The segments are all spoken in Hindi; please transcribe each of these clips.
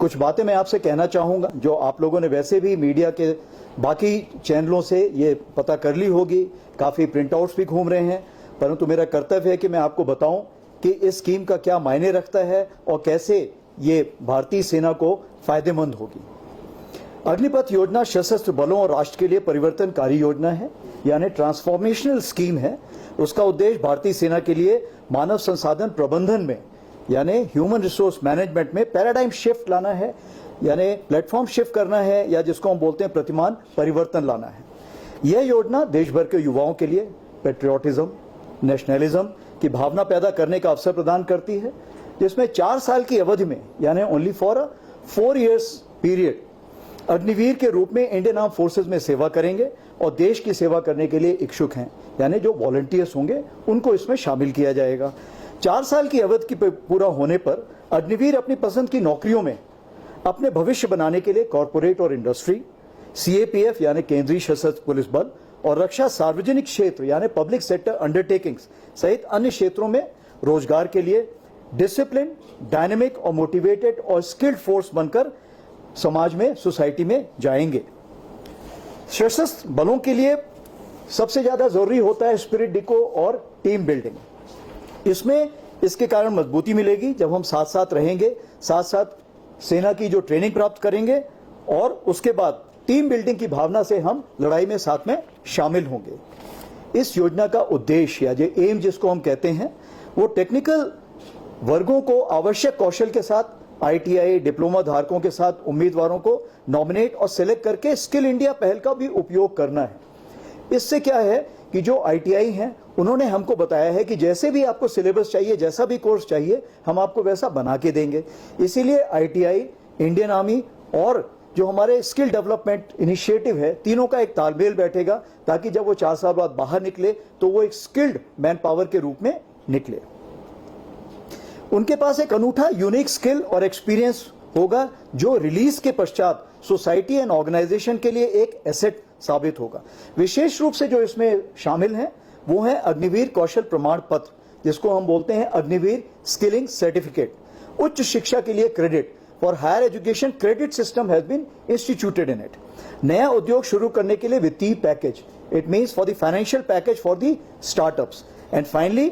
कुछ बातें मैं आपसे कहना चाहूँगा जो आप लोगों ने वैसे भी मीडिया के बाकी चैनलों से ये पता कर ली होगी, काफ़ी प्रिंट आउट्स भी घूम रहे हैं, परंतु मेरा कर्तव्य है कि मैं आपको बताऊं कि इस स्कीम का क्या मायने रखता है और कैसे ये भारतीय सेना को फायदेमंद होगी। अग्निपथ योजना सशस्त्र बलों और राष्ट्र के लिए परिवर्तनकारी योजना है, यानी ट्रांसफॉर्मेशनल स्कीम है। उसका उद्देश्य भारतीय सेना के लिए मानव संसाधन प्रबंधन में, यानी ह्यूमन रिसोर्स मैनेजमेंट में पैराडाइम शिफ्ट लाना है, यानी प्लेटफॉर्म शिफ्ट करना है, या जिसको हम बोलते हैं प्रतिमान परिवर्तन लाना है। यह योजना देश भर के युवाओं के लिए पेट्रियोटिज्म, नेशनलिज्म की भावना पैदा करने का अवसर प्रदान करती है, जिसमें 4 साल की अवधि में, यानी only for a 4 years period, Agniveer के रूप में इंडियन आर्म फोर्सेज में सेवा करेंगे और देश की सेवा करने के लिए इच्छुक हैं, यानी जो वॉलंटियर्स होंगे उनको इसमें शामिल किया जाएगा। 4 साल की अवधि की पूरा होने पर अग्निवीर अपनी पसंद की नौकरियों में अपने भविष्य बनाने के लिए कॉरपोरेट और इंडस्ट्री, सीएपीएफ यानी केंद्रीय सशस्त्र पुलिस बल और रक्षा सार्वजनिक क्षेत्र यानी पब्लिक सेक्टर अंडरटेकिंग्स सहित अन्य क्षेत्रों में रोजगार के लिए डिसिप्लिन, डायनेमिक और मोटिवेटेड और स्किल्ड फोर्स बनकर समाज में, सोसाइटी में जाएंगे। सशस्त्र बलों के लिए सबसे ज्यादा जरूरी होता है स्पिरिट डिको और टीम बिल्डिंग। इसमें इसके कारण मजबूती मिलेगी जब हम साथ साथ रहेंगे, साथ साथ सेना की जो ट्रेनिंग प्राप्त करेंगे और उसके बाद टीम बिल्डिंग की भावना से हम लड़ाई में साथ में शामिल होंगे। इस योजना का उद्देश्य या जो एम जिसको हम कहते हैं, वो टेक्निकल वर्गों को आवश्यक कौशल के साथ आईटीआई डिप्लोमा धारकों के साथ उम्मीदवारों को नॉमिनेट और सिलेक्ट करके स्किल इंडिया पहल का भी उपयोग करना है। इससे क्या है कि जो आईटीआई हैं उन्होंने हमको बताया है कि जैसे भी आपको सिलेबस चाहिए, जैसा भी कोर्स चाहिए, हम आपको वैसा बना के देंगे। इसीलिए आईटीआई, इंडियन आर्मी और जो हमारे स्किल डेवलपमेंट इनिशिएटिव है, तीनों का एक तालमेल बैठेगा ताकि जब वो 4 साल बाद बाहर निकले तो वो एक स्किल्ड मैन पावर के रूप में निकले। उनके पास एक अनूठा यूनिक स्किल और एक्सपीरियंस होगा जो रिलीज के पश्चात सोसाइटी एंड ऑर्गेनाइजेशन के लिए एक एसेट साबित होगा। विशेष रूप से जो इसमें शामिल हैं वो है अग्निवीर कौशल प्रमाण पत्र, जिसको हम बोलते हैं अग्निवीर स्किलिंग सर्टिफिकेट। उच्च शिक्षा के लिए credit for higher education credit system has been instituted in it. नया उद्योग शुरू करने के लिए वित्तीय package, it means for the financial package for the startups. And finally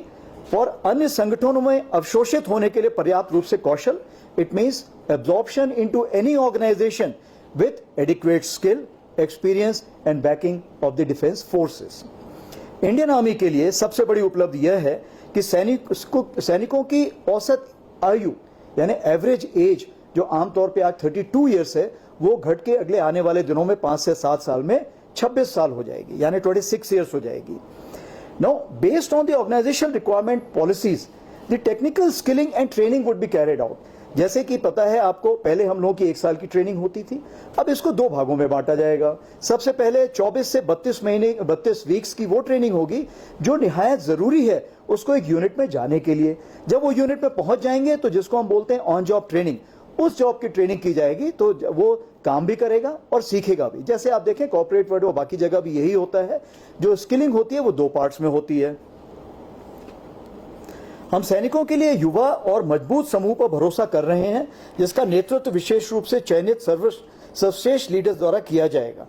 for अन्य संगठनों में अवशोषित होने के लिए पर्याप्त रूप से कौशल, it means absorption into any organisation with adequate skill, experience and backing of the defence forces. Indian army के लिए सबसे बड़ी उपलब्धि यह है कि सैनिकों की औसत आयु यानी एवरेज एज जो आमतौर पे आज 32 ईयर्स है, वो घट के अगले आने वाले दिनों में 5 से 7 साल में 26 साल हो जाएगी, यानी 26 ईयर्स हो जाएगी। Now, based on the organizational requirement policies, the technical skilling and training would be carried out. जैसे कि पता है आपको, पहले हम लोगों की 1 साल की ट्रेनिंग होती थी, अब इसको 2 भागों में बांटा जाएगा। सबसे पहले 24 से 32 वीक्स की वो ट्रेनिंग होगी जो निहायत जरूरी है उसको एक यूनिट में जाने के लिए। जब वो यूनिट में पहुंच जाएंगे तो जिसको हम बोलते हैं ऑन जॉब ट्रेनिंग, उस जॉब की ट्रेनिंग की जाएगी तो वो काम भी करेगा और सीखेगा भी। जैसे आप देखें कॉर्पोरेट वर्ल्ड और बाकी जगह भी यही होता है। जो स्किलिंग होती है वो 2 पार्ट्स में होती है। हम सैनिकों के लिए युवा और मजबूत समूह पर भरोसा कर रहे हैं, जिसका नेतृत्व विशेष रूप से चयनित सर्वश्रेष्ठ लीडर्स द्वारा किया जाएगा।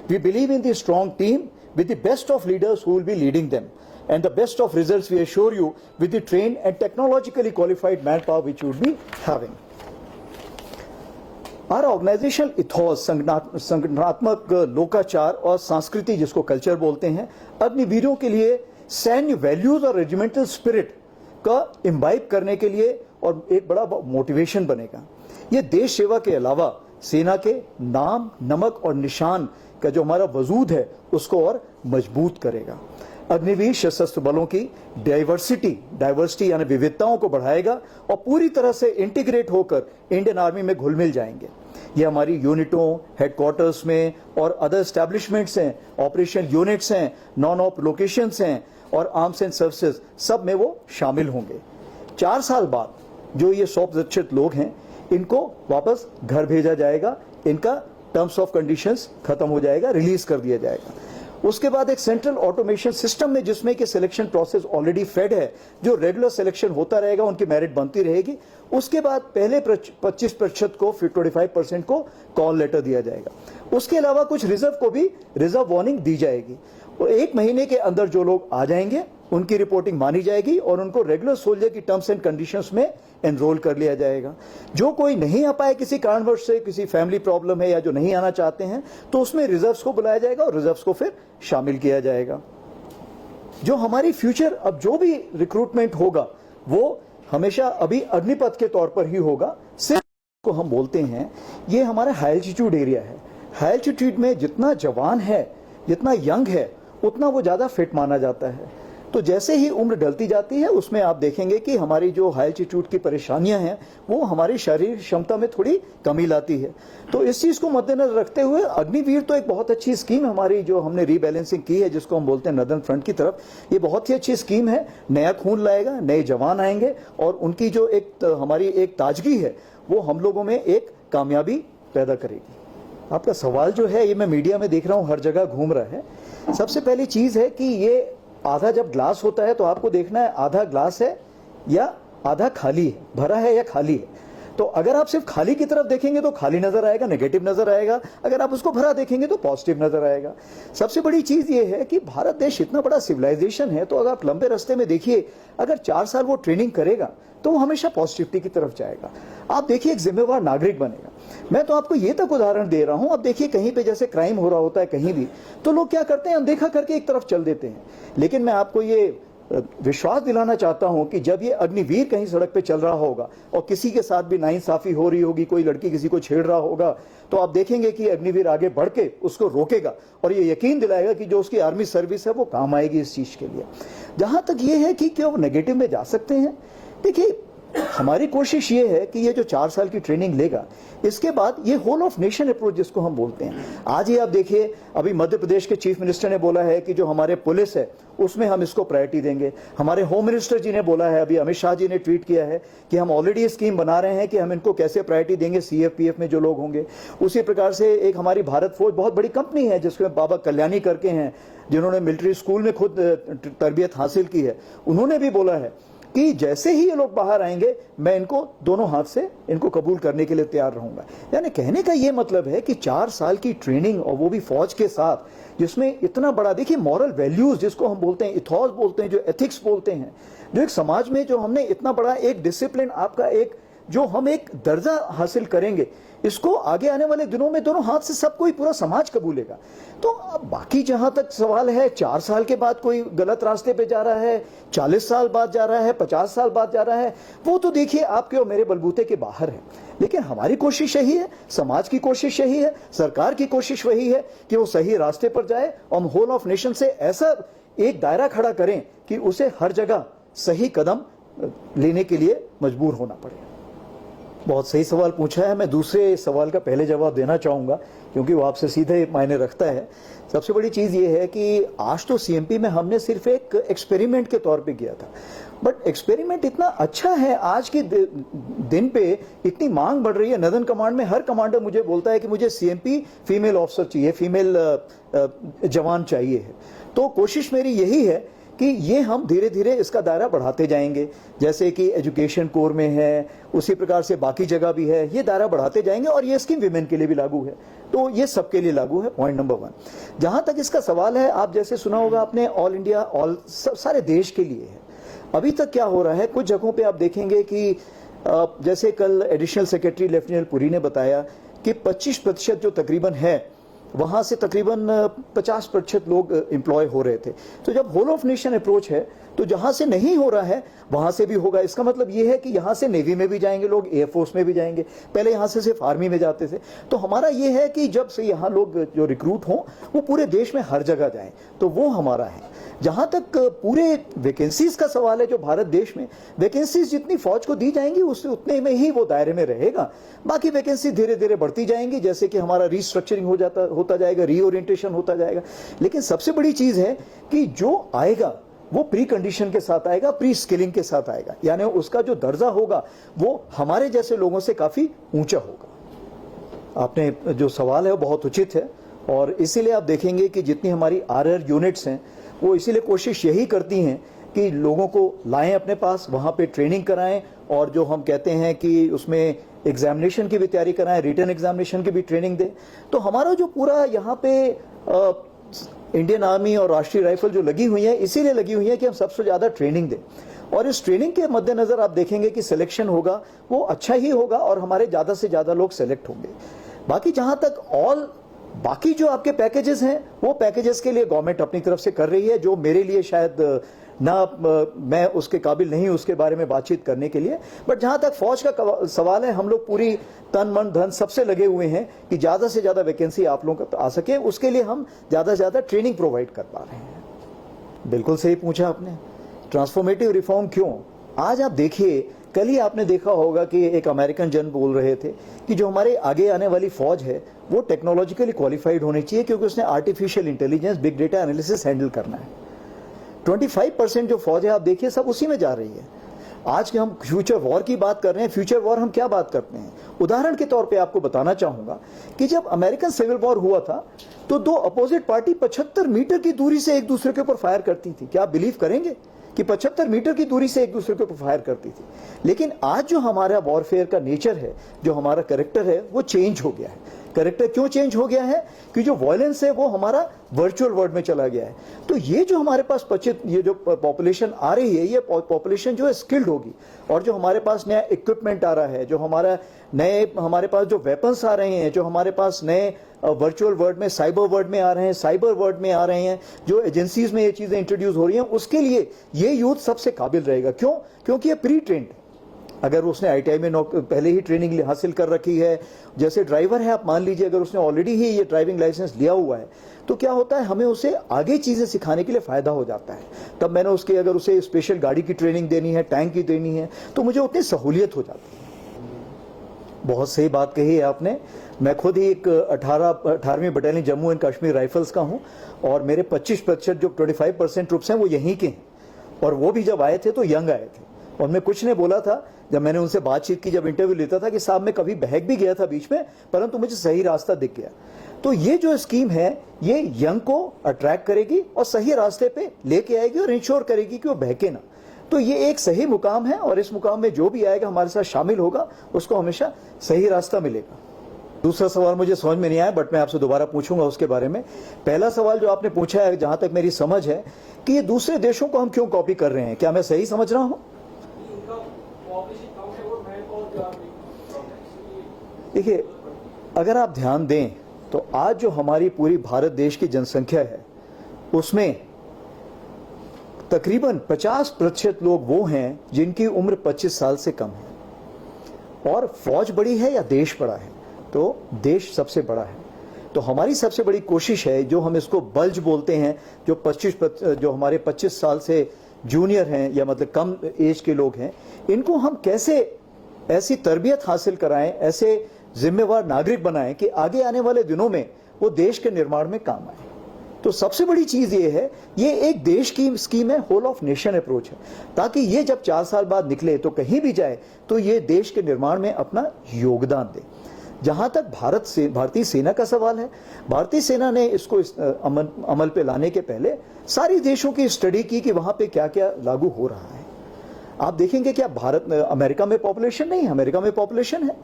We believe in the strong team with the best of leaders who will be leading them and the best of results we assure you with the trained and technologically qualified manpower which you would be having. Our organizational ethos, संगठनात्मक लोकाचार और संस्कृति जिसको कल्चर बोलते हैं, अग्निवीरों के लिए सैन्य वैल्यूज और रेजिमेंटल स्पिरिट का इम्बाइब करने के लिए और एक बड़ा मोटिवेशन बनेगा। ये देश सेवा के अलावा सेना के नाम, नमक और निशान का जो हमारा वजूद है उसको और मजबूत करेगा। अग्निवीर सशस्त्र बलों की डाइवर्सिटी यानी विविधताओं को बढ़ाएगा और पूरी तरह से इंटीग्रेट होकर इंडियन आर्मी में घुल मिल जाएंगे। ये हमारी यूनिटों, हेडक्वार्टर्स में और अदर एस्टैब्लिशमेंट्स हैं, ऑपरेशन यूनिट्स हैं, नॉन ऑप लोकेशंस हैं और आर्म्स एंड सर्विसेज, सब में वो शामिल होंगे। 4 साल बाद जो ये 100 प्रतिशत लोग हैं इनको वापस घर भेजा जाएगा, इनका टर्म्स ऑफ कंडीशंस खत्म हो जाएगा, रिलीज कर दिया जाएगा। उसके बाद एक सेंट्रल ऑटोमेशन सिस्टम में जिसमें कि सिलेक्शन प्रोसेस ऑलरेडी फेड है, जो रेगुलर सिलेक्शन होता रहेगा, उनकी मेरिट बनती रहेगी। उसके बाद पहले 25% को, फिर 25% को कॉल लेटर दिया जाएगा। उसके अलावा कुछ रिजर्व को भी रिजर्व वार्निंग दी जाएगी और 1 महीने के अंदर जो लोग आ जाएंगे उनकी रिपोर्टिंग मानी जाएगी और उनको रेगुलर सोल्जर की टर्म्स एंड कंडीशंस में एनरोल कर लिया जाएगा। जो कोई नहीं आ पाए किसी कारणवश से, किसी फैमिली प्रॉब्लम है या जो नहीं आना चाहते हैं, तो उसमें रिजर्व्स को बुलाया जाएगा और रिजर्व्स को फिर शामिल किया जाएगा। जो हमारी फ्यूचर अब जो भी रिक्रूटमेंट होगा वो हमेशा अभी अग्निपथ के तौर पर ही होगा। सिर्फ को हम बोलते हैं ये हमारा हाई एल्टीट्यूड एरिया है। हाई एल्टीट्यूड में जितना जवान है, जितना यंग है, उतना वो ज्यादा फिट माना जाता है। तो जैसे ही उम्र ढलती जाती है उसमें आप देखेंगे कि हमारी जो हाई एल्टीट्यूड की परेशानियां हैं वो हमारी शारीरिक क्षमता में थोड़ी कमी लाती है। तो इस चीज को मद्देनजर रखते हुए अग्निवीर तो एक बहुत अच्छी स्कीम हमारी जो हमने रीबैलेंसिंग की है, जिसको हम बोलते हैं नदन फ्रंट की तरफ, ये बहुत ही अच्छी स्कीम है। नया खून लाएगा, नए जवान आएंगे और उनकी जो एक हमारी एक ताजगी है वो हम लोगों में एक कामयाबी पैदा करेगी। आपका सवाल जो है ये मैं मीडिया में देख रहा हूं, हर जगह घूम रहा है। सबसे पहली चीज है कि ये आधा जब ग्लास होता है तो आपको देखना है आधा ग्लास है या आधा खाली है, भरा है या खाली है। तो अगर आप सिर्फ खाली की तरफ देखेंगे तो खाली नजर आएगा, नेगेटिव नजर आएगा। अगर आप उसको भरा देखेंगे तो पॉजिटिव नजर आएगा। सबसे बड़ी चीज ये है कि भारत देश इतना बड़ा सिविलाइजेशन है, तो अगर आप लंबे रास्ते में देखिए, अगर 4 साल वो ट्रेनिंग करेगा तो वो हमेशा पॉजिटिविटी की तरफ जाएगा। आप देखिए एक जिम्मेवार नागरिक बनेगा। मैं तो आपको ये तक उदाहरण दे रहा हूं, अब देखिए कहीं पे जैसे क्राइम हो रहा होता है कहीं भी, तो लोग क्या करते हैं, अनदेखा करके एक तरफ चल देते हैं। लेकिन मैं आपको ये विश्वास दिलाना चाहता हूं कि जब ये अग्निवीर कहीं सड़क पे चल रहा होगा और किसी के साथ भी नाइंसाफी हो रही होगी, कोई लड़की किसी को छेड़ रहा होगा, तो आप देखेंगे कि अग्निवीर आगे बढ़ के उसको रोकेगा और ये यकीन दिलाएगा कि जो उसकी आर्मी सर्विस है वो काम आएगी इस चीज के लिए। जहां तक ये है कि क्या वो नेगेटिव में जा सकते हैं, देखिए हमारी कोशिश ये है कि ये जो 4 साल की ट्रेनिंग लेगा, इसके बाद ये होल ऑफ नेशन अप्रोच जिसको हम बोलते हैं, आज ही आप देखिए अभी मध्य प्रदेश के चीफ मिनिस्टर ने बोला है कि जो हमारे पुलिस है उसमें हम इसको प्रायोरिटी देंगे। हमारे होम मिनिस्टर जी ने बोला है, अभी अमित शाह जी ने ट्वीट किया है कि हम ऑलरेडी ये स्कीम बना रहे हैं कि हम इनको कैसे प्रायोरिटी देंगे सीएफपीएफ में जो लोग होंगे। उसी प्रकार से एक हमारी भारत फौज बहुत बड़ी कंपनी है जिसमें बाबा कल्याणी करके हैं, जिन्होंने मिलिट्री स्कूल में खुद तरबियत हासिल की है, उन्होंने भी बोला है कि जैसे ही ये लोग बाहर आएंगे मैं इनको दोनों हाथ से इनको कबूल करने के लिए तैयार रहूंगा। यानी कहने का ये मतलब है कि 4 साल की ट्रेनिंग और वो भी फौज के साथ, जिसमें इतना बड़ा, देखिए मॉरल वैल्यूज जिसको हम बोलते हैं, इथॉस बोलते हैं, जो एथिक्स बोलते हैं, जो एक समाज में जो हमने इतना बड़ा एक डिसिप्लिन, आपका एक जो हम एक दर्जा हासिल करेंगे, इसको आगे आने वाले दिनों में दोनों हाथ से सबको ही पूरा समाज कबूलेगा। तो अब बाकी जहां तक सवाल है 4 साल के बाद कोई गलत रास्ते पे जा रहा है, 40 साल बाद जा रहा है, 50 साल बाद जा रहा है, वो तो देखिए आपके और मेरे बलबूते के बाहर है। लेकिन हमारी कोशिश यही है, समाज की कोशिश यही है, सरकार की कोशिश वही है कि वो सही रास्ते पर जाए और हम होल ऑफ नेशन से ऐसा एक दायरा खड़ा करें कि उसे हर जगह सही कदम लेने के लिए मजबूर होना पड़े। बहुत सही सवाल पूछा है। मैं दूसरे सवाल का पहले जवाब देना चाहूंगा क्योंकि वो आपसे सीधे मायने रखता है। सबसे बड़ी चीज ये है कि आज तो सीएमपी में हमने सिर्फ एक एक्सपेरिमेंट के तौर पे किया था, बट एक्सपेरिमेंट इतना अच्छा है, आज के दिन पे इतनी मांग बढ़ रही है। नदन कमांड में हर कमांडर मुझे बोलता है कि मुझे सीएमपी फीमेल ऑफिसर चाहिए, फीमेल जवान चाहिए है। तो कोशिश मेरी यही है कि ये हम धीरे धीरे इसका दायरा बढ़ाते जाएंगे, जैसे कि एजुकेशन कोर में है, उसी प्रकार से बाकी जगह भी है, ये दायरा बढ़ाते जाएंगे और ये स्कीम विमेन के लिए भी लागू है, तो ये सबके लिए लागू है। Point number 1। जहां तक इसका सवाल है, आप जैसे सुना होगा आपने, ऑल इंडिया, ऑल सारे देश के लिए है। अभी तक क्या हो रहा है, कुछ जगहों पे आप देखेंगे कि जैसे कल एडिशनल सेक्रेटरी लेफ्टिनेंट पुरी ने बताया कि 25% जो तकरीबन है वहां से तकरीबन 50% लोग एम्प्लॉय हो रहे थे। तो जब होल ऑफ नेशन अप्रोच है तो जहां से नहीं हो रहा है वहां से भी होगा। इसका मतलब यह है कि यहां से नेवी में भी जाएंगे लोग, एयरफोर्स में भी जाएंगे, पहले यहां से सिर्फ आर्मी में जाते थे। तो हमारा यह है कि जब से यहां लोग जो रिक्रूट हों वो पूरे देश में हर जगह जाएं, तो वो हमारा है। जहां तक पूरे वैकेंसीज का सवाल है, जो भारत देश में वैकेंसीज जितनी फौज को दी जाएंगी उससे उतने में ही वो दायरे में रहेगा। बाकी वैकेंसी धीरे धीरे बढ़ती जाएंगी, जैसे कि हमारा रीस्ट्रक्चरिंग होता जाएगा, रीओरिएंटेशन होता जाएगा। लेकिन सबसे बड़ी चीज है कि जो आएगा वो प्री कंडीशन के साथ आएगा, प्री स्किलिंग के साथ आएगा, यानी उसका जो दर्जा होगा वो हमारे जैसे लोगों से काफी ऊंचा होगा। आपने जो सवाल है वो बहुत उचित है और इसीलिए आप देखेंगे कि जितनी हमारी आरआर यूनिट्स हैं वो इसीलिए कोशिश यही करती हैं कि लोगों को लाएं अपने पास, वहाँ पे ट्रेनिंग कराएं और जो हम कहते हैं कि उसमें एग्जामिनेशन की भी तैयारी कराएं, रिटर्न एग्जामिनेशन की भी ट्रेनिंग दें। तो हमारा जो पूरा यहाँ पे इंडियन आर्मी और राष्ट्रीय राइफल जो लगी हुई है इसीलिए लगी हुई है कि हम सबसे ज़्यादा ट्रेनिंग दें, और इस ट्रेनिंग के मद्देनजर आप देखेंगे कि सिलेक्शन होगा वो अच्छा ही होगा और हमारे ज़्यादा से ज़्यादा लोग सेलेक्ट होंगे। बाकी जहाँ तक बाकी जो आपके पैकेजेस हैं वो पैकेजेस के लिए गवर्नमेंट अपनी तरफ से कर रही है, जो मेरे लिए शायद मैं उसके काबिल नहीं उसके बारे में बातचीत करने के लिए। बट जहां तक फौज का सवाल है, हम लोग पूरी तन मन धन सबसे लगे हुए हैं कि ज्यादा से ज्यादा वैकेंसी आप लोगों को आ सके, उसके लिए हम ज्यादा से ज्यादा ट्रेनिंग प्रोवाइड कर पा रहे हैं। बिल्कुल सही पूछा आपने, ट्रांसफॉर्मेटिव रिफॉर्म क्यों? आज आप देखिए, कल ही आपने देखा होगा कि एक अमेरिकन जन बोल रहे थे कि जो हमारे आगे आने वाली फौज है वो टेक्नोलॉजिकली क्वालिफाइड होनी चाहिए क्योंकि उसने artificial intelligence, big data analysis handle करना है। 25% जो फौज है आप देखिए सब उसी में जा रही है। आज के हम फ्यूचर वॉर की बात कर रहे हैं, फ्यूचर वॉर हम क्या बात करते हैं? उदाहरण के तौर पे आपको बताना चाहूंगा कि जब अमेरिकन सिविल वॉर हुआ था तो दो अपोजिट पार्टी 75 मीटर की दूरी से एक दूसरे के ऊपर फायर करती थी। क्या आप बिलीव करेंगे कि 75 मीटर की दूरी से एक दूसरे के ऊपर फायर करती थी? लेकिन आज जो हमारा वॉरफेयर का नेचर है, जो हमारा कैरेक्टर है, वो चेंज हो गया है। कैरेक्टर क्यों चेंज हो गया है? कि जो वायलेंस है वो हमारा वर्चुअल वर्ल्ड में चला गया है। तो ये जो हमारे पास ये जो पॉपुलेशन आ रही है, ये पॉपुलेशन जो है स्किल्ड होगी, और जो हमारे पास नया इक्विपमेंट आ रहा है, जो हमारे पास जो वेपन्स आ रहे हैं, जो हमारे पास नए वर्चुअल वर्ल्ड में, साइबर वर्ल्ड में आ रहे हैं, साइबर वर्ल्ड में आ रहे हैं, जो एजेंसीज में ये चीजें इंट्रोड्यूस हो रही हैं, उसके लिए ये यूथ सबसे काबिल रहेगा। क्यों? क्योंकि ये प्री ट्रेंड है। अगर उसने आईटीआई में पहले ही ट्रेनिंग हासिल कर रखी है, जैसे ड्राइवर है, आप मान लीजिए अगर उसने ऑलरेडी ही ये ड्राइविंग लाइसेंस लिया हुआ है, तो क्या होता है, हमें उसे आगे चीजें सिखाने के लिए फायदा हो जाता है। तब मैंने अगर उसे स्पेशल गाड़ी की ट्रेनिंग देनी है, टैंक की देनी है, तो मुझे उतनी सहूलियत हो जाती है। बहुत सही बात कही है आपने। मैं खुद ही एक 18वीं battalion Jammu and Kashmir rifles का हूं, और मेरे 25% जो 25% ट्रुप्स हैं वो यहीं के हैं, और वो भी जब आए थे तो यंग आए थे। और मैं कुछ ने बोला था जब मैंने उनसे बातचीत की, जब इंटरव्यू लेता था, कि साहब मैं कभी बहक भी गया था बीच में, परंतु मुझे सही रास्ता दिख गया। तो ये जो स्कीम है ये यंग को अट्रैक्ट करेगी और सही रास्ते पे लेके आएगी और इंश्योर करेगी कि वो बहके ना। तो ये एक सही मुकाम है, और इस मुकाम में जो भी आएगा हमारे साथ शामिल होगा उसको हमेशा सही रास्ता मिलेगा। दूसरा सवाल मुझे समझ में नहीं आया, बट मैं आपसे दोबारा पूछूंगा उसके बारे में। पहला सवाल जो आपने पूछा है, जहां तक मेरी समझ है, कि ये दूसरे देशों को हम क्यों कॉपी कर रहे हैं, क्या मैं सही समझ रहा हूं? देखिए, अगर आप ध्यान दें तो आज जो हमारी पूरी भारत देश की जनसंख्या है उसमें तकरीबन 50% लोग वो हैं जिनकी उम्र 25 साल से कम है। और फौज बड़ी है या देश बड़ा है? तो देश सबसे बड़ा है। तो हमारी सबसे बड़ी कोशिश है, जो हम इसको बल्ज बोलते हैं, जो हमारे 25 साल से जूनियर हैं या मतलब कम एज के लोग हैं, इनको हम कैसे ऐसी तरबियत हासिल कराएं, ऐसे जिम्मेवार नागरिक बनाएं कि आगे आने वाले दिनों में वो देश के निर्माण में काम आए। तो सबसे बड़ी चीज ये है, ये एक देश की स्कीम है, होल ऑफ नेशन अप्रोच है, ताकि ये जब 4 साल बाद निकले तो कहीं भी जाए तो ये देश के निर्माण में अपना योगदान दे। जहां तक भारतीय सेना का सवाल है, भारतीय सेना ने इसको अमल पे लाने के पहले सारी देशों की स्टडी की कि वहां पे क्या क्या लागू हो रहा है। आप देखेंगे क्या अमेरिका में पॉपुलेशन नहीं है? अमेरिका में पॉपुलेशन है,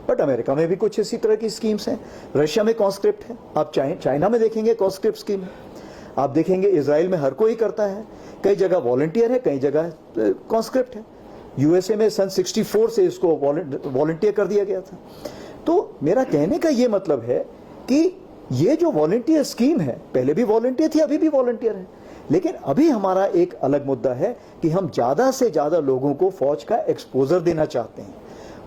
बट अमेरिका में भी कुछ इसी तरह की स्कीम्स हैं। रशिया में कॉन्स्क्रिप्ट है, आप चाइना में देखेंगे कॉन्स्क्रिप्ट स्कीम है, आप देखेंगे इजराइल में हर कोई करता है, कई जगह वॉलंटियर है, कई जगह कॉन्स्क्रिप्ट है। यूएसए में सन 64 से इसको वॉलंटियर कर दिया गया था। तो मेरा कहने का ये मतलब है कि ये जो वॉलंटियर स्कीम है, पहले भी वॉलंटियर थी, अभी भी वॉलंटियर है, लेकिन अभी हमारा एक अलग मुद्दा है कि हम ज्यादा से ज्यादा लोगों को फौज का एक्सपोजर देना चाहते हैं।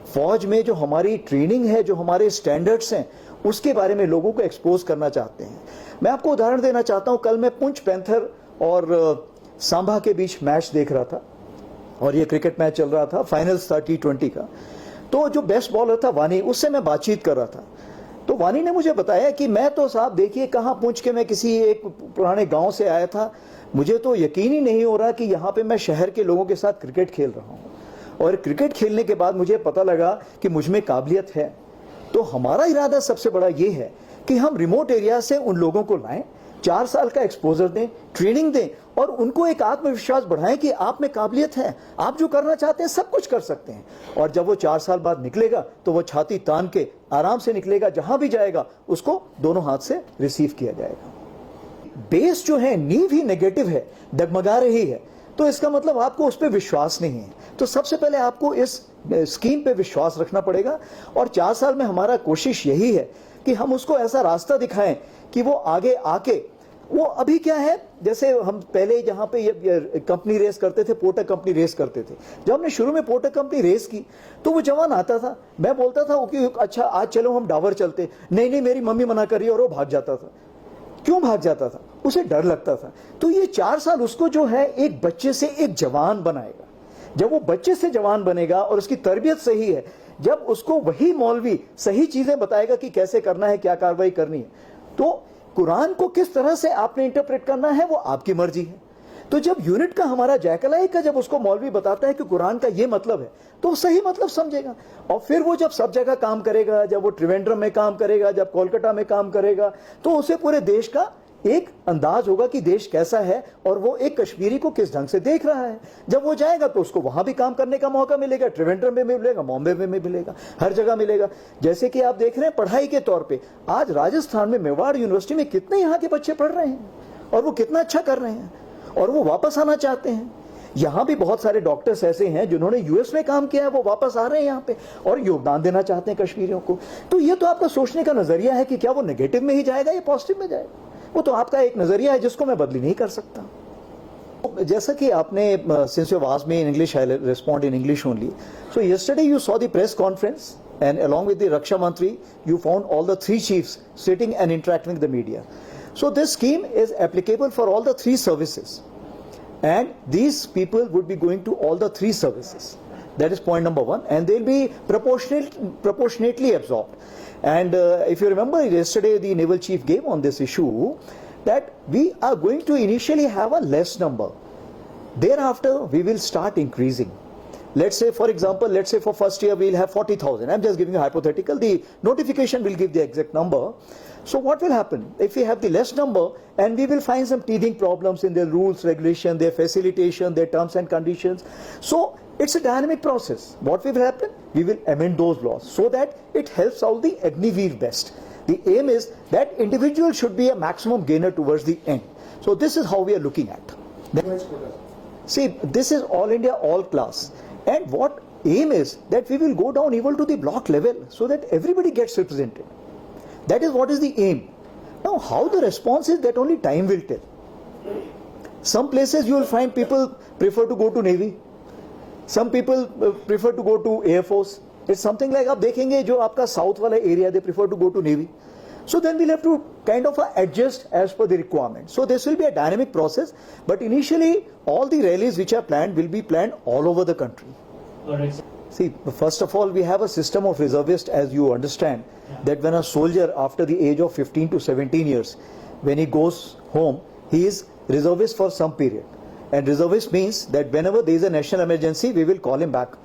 फौज में जो हमारी ट्रेनिंग है, जो हमारे स्टैंडर्ड्स हैं, उसके बारे में लोगों को एक्सपोज करना चाहते हैं। मैं आपको उदाहरण देना चाहता हूं, कल मैं पुंछ पैंथर और सांबा के बीच मैच देख रहा था, और ये क्रिकेट मैच चल रहा था, फाइनल्स था T20 का। तो जो बेस्ट बॉलर था वानी, उससे मैं बातचीत कर रहा था, तो वानी ने मुझे बताया कि मैं तो साहब देखिए कहाँ पुंछ के, मैं किसी एक पुराने गांव से आया था, मुझे तो यकीन ही नहीं हो रहा कि यहाँ पे मैं शहर के लोगों के साथ क्रिकेट खेल रहा हूँ, और क्रिकेट खेलने के बाद मुझे पता लगा कि मुझ में काबिलियत है। तो हमारा इरादा सबसे बड़ा ये है कि हम रिमोट एरिया से उन लोगों को लाएं, 4 साल का एक्सपोजर दें, ट्रेनिंग दें और उनको एक आत्मविश्वास बढ़ाएं कि आप में काबिलियत है, आप जो करना चाहते हैं सब कुछ कर सकते हैं। और जब वो 4 साल बाद निकलेगा तो वो छाती तान के आराम से निकलेगा, जहां भी जाएगा उसको दोनों हाथ से रिसीव किया जाएगा। बेस जो है, नींव ही नेगेटिव है, डगमगा रही है, तो इसका मतलब आपको उस पर विश्वास नहीं है। तो सबसे पहले आपको इस स्कीम पे विश्वास रखना पड़ेगा और 4 साल में हमारा कोशिश यही है कि हम उसको ऐसा रास्ता दिखाएं कि वो आगे आके, वो अभी क्या है, जैसे हम पहले जहां पे ये कंपनी रेस करते थे, पोर्टर कंपनी रेस करते थे, जब हमने शुरू में पोर्टर कंपनी रेस की तो वो जवान आता था, मैं बोलता था कि अच्छा आज चलो हम डाबर चलते, नहीं नहीं मेरी मम्मी मना कर रही है, और वो भाग जाता था। क्यों भाग जाता था? उसे डर लगता था। तो ये 4 साल उसको जो है एक बच्चे से एक जवान बनाएगा। जब वो बच्चे से जवान बनेगा और उसकी तरबियत सही है, जब उसको वही मौलवी सही चीजें बताएगा कि कैसे करना है, क्या कार्रवाई करनी है, तो कुरान को किस तरह से आपने इंटरप्रेट करना है वो आपकी मर्जी है। तो जब यूनिट का हमारा जैकलाई का जब उसको मौलवी बताता है कि कुरान का ये मतलब है, तो सही मतलब समझेगा। और फिर वो जब सब जगह काम करेगा, जब वो त्रिवेंद्रम में काम करेगा, जब कोलकाता में काम करेगा, तो उसे पूरे देश का एक अंदाज होगा कि देश कैसा है और वो एक कश्मीरी को किस ढंग से देख रहा है। जब वो जाएगा तो उसको वहां भी काम करने का मौका मिलेगा, त्रिवेंद्रम में मिलेगा, बॉम्बे में मिलेगा, हर जगह मिलेगा। जैसे कि आप देख रहे हैं पढ़ाई के तौर पे, आज राजस्थान में मेवाड़ यूनिवर्सिटी में कितने यहाँ के बच्चे पढ़ रहे हैं और वो कितना अच्छा कर रहे हैं और वो वापस आना चाहते हैं। यहां भी बहुत सारे डॉक्टर्स ऐसे हैं जिन्होंने यूएस में काम किया है, वो वापस आ रहे हैं यहाँ पे और योगदान देना चाहते हैं कश्मीरियों को। तो ये तो आपका सोचने का नजरिया है कि क्या वो नेगेटिव में ही जाएगा या पॉजिटिव में जाएगा, वो तो आपका एक नजरिया है जिसको मैं बदली नहीं कर सकता। जैसा कि आपने, since you asked me in English, I'll respond in English only. So yesterday you saw the press conference and along with the Raksha Mantri, you found all the 3 chiefs sitting and interacting with the media. So this scheme is applicable for all the 3 services. And these people would be going to all the 3 services. That is point number 1, and they'll be proportionately absorbed. And if you remember, yesterday the naval chief gave on this issue that we are going to initially have a less number. Thereafter, we will start increasing. Let's say, for example, let's say for first year we'll have 40,000. I'm just giving you a hypothetical. The notification will give the exact number. So what will happen if we have the less number and we will find some teething problems in their rules, regulation, their facilitation, their terms and conditions. So it's a dynamic process. What will happen? We will amend those laws so that it helps out the Agniveer best. The aim is that individual should be a maximum gainer towards the end. So this is how we are looking at. See, this is all India, all class. And what aim is that we will go down even to the block level so that everybody gets represented. That is what is the aim. Now, how the response is, that only time will tell. Some places you will find people prefer to go to Navy. Some people prefer to go to Air Force. It's something like आप देखेंगे जो आपका साउथ वाला area, they prefer to go to Navy. So then we'll have to kind of adjust as per the requirement. So this will be a dynamic process, but initially all the rallies which are planned will be planned all over the country. Correct. See, first of all, we have a system of reservists, as you understand, that when a soldier after the age of 15 to 17 years, when he goes home, he is reservist for some period. And reservist means that whenever there is a national emergency, we will call him back.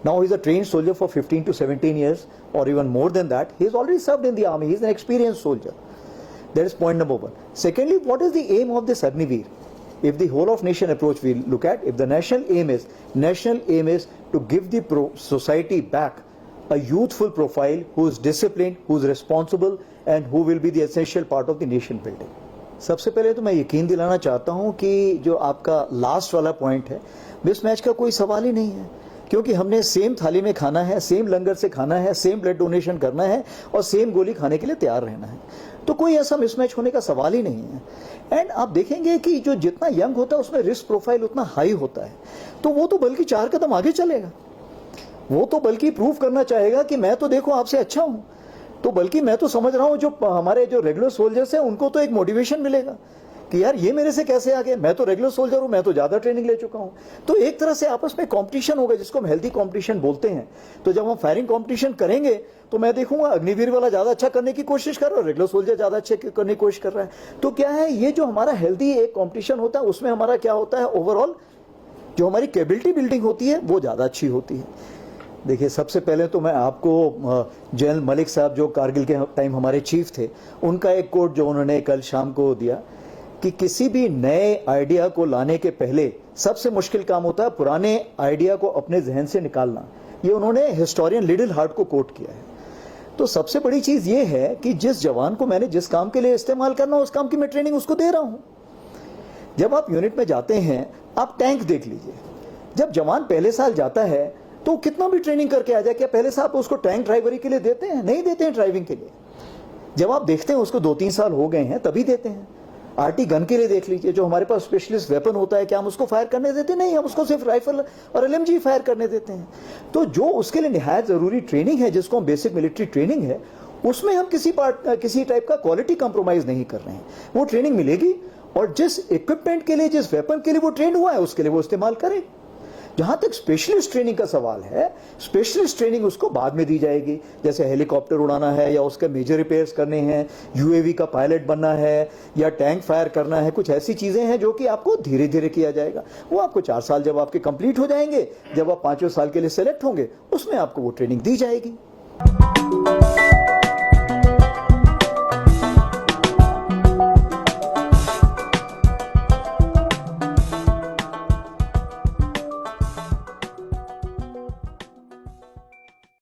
Now he is a trained soldier for 15 to 17 years or even more than that. He has already served in the army. He is an experienced soldier. That is point number 1. Secondly, what is the aim of this Agniveer? If the whole of nation approach we look at, if the national aim is to give the society back a youthful profile who is disciplined, who is responsible and who will be the essential part of the nation building. सबसे पहले तो मैं यकीन दिलाना चाहता हूं कि जो आपका लास्ट वाला पॉइंट है, मिसमैच का कोई सवाल ही नहीं है, क्योंकि हमने सेम थाली में खाना है, सेम लंगर से खाना है, सेम ब्लड डोनेशन करना है और सेम गोली खाने के लिए तैयार रहना है। तो कोई ऐसा मिसमैच होने का सवाल ही नहीं है। एंड आप देखेंगे कि जो जितना यंग होता है उसमें रिस्क प्रोफाइल उतना हाई होता है, तो वो तो बल्कि 4 कदम आगे चलेगा, वो तो बल्कि प्रूव करना चाहेगा कि मैं तो देखो आपसे अच्छा हूं। तो बल्कि मैं तो समझ रहा हूं जो हमारे जो रेगुलर सोल्जर्स हैं उनको तो एक मोटिवेशन मिलेगा कि यार ये मेरे से कैसे आगे, मैं तो रेगुलर सोल्जर हूं, मैं तो ज्यादा ट्रेनिंग ले चुका हूं। तो एक तरह से आपस में कंपटीशन होगा जिसको हम हेल्दी कंपटीशन बोलते हैं। तो जब हम फायरिंग कंपटीशन करेंगे तो मैं देखूंगा अग्निवीर वाला ज्यादा अच्छा करने की कोशिश कर रहा है, रेगुलर सोल्जर ज्यादा अच्छे करने की कोशिश कर रहा है। तो क्या है, ये जो हमारा हेल्दी एक कंपटीशन होता है उसमें हमारा क्या होता है, ओवरऑल जो हमारी कैपेबिलिटी बिल्डिंग होती है वो ज्यादा अच्छी होती है। देखिए, सबसे पहले तो मैं आपको जनरल मलिक साहब जो कारगिल के टाइम हमारे चीफ थे, उनका एक कोट जो उन्होंने कल शाम को दिया कि किसी भी नए आइडिया को लाने के पहले सबसे मुश्किल काम होता है पुराने आइडिया को अपने जहन से निकालना। ये उन्होंने हिस्टोरियन लिटिल हार्ट को कोट किया है। तो सबसे बड़ी चीज ये है कि जिस जवान को मैंने जिस काम के लिए इस्तेमाल करना उस काम की मैं ट्रेनिंग उसको दे रहा हूं। जब आप यूनिट में जाते हैं, आप टैंक देख लीजिए। जब जवान पहले साल जाता है तो कितना भी ट्रेनिंग करके आ जाए, क्या पहले साल आप उसको टैंक ड्राइवरी के लिए देते हैं? नहीं देते हैं ड्राइविंग के लिए। जब आप देखते हैं उसको 2-3 साल हो गए हैं तभी देते हैं। आरटी गन के लिए देख लीजिए, जो हमारे पास स्पेशलिस्ट वेपन होता है, क्या हम उसको फायर करने देते? नहीं, हम उसको सिर्फ राइफल और एलएमजी फायर करने देते हैं। तो जो उसके लिए निहायत जरूरी ट्रेनिंग है, जिसको हम बेसिक मिलिट्री ट्रेनिंग है, उसमें हम किसी टाइप का क्वालिटी कंप्रोमाइज नहीं कर रहे हैं। वो ट्रेनिंग मिलेगी और जिस इक्विपमेंट के लिए, जिस वेपन के लिए वो ट्रेंड हुआ है, उसके लिए वो इस्तेमाल करे। जहां तक स्पेशलिस्ट ट्रेनिंग का सवाल है, स्पेशलिस्ट ट्रेनिंग उसको बाद में दी जाएगी। जैसे हेलीकॉप्टर उड़ाना है या उसके मेजर रिपेयर्स करने हैं, यूएवी का पायलट बनना है या टैंक फायर करना है, कुछ ऐसी चीजें हैं जो कि आपको धीरे धीरे किया जाएगा। वो आपको 4 साल जब आपके कंप्लीट हो जाएंगे, जब आप 5वें साल के लिए सेलेक्ट होंगे, उसमें आपको वो ट्रेनिंग दी जाएगी।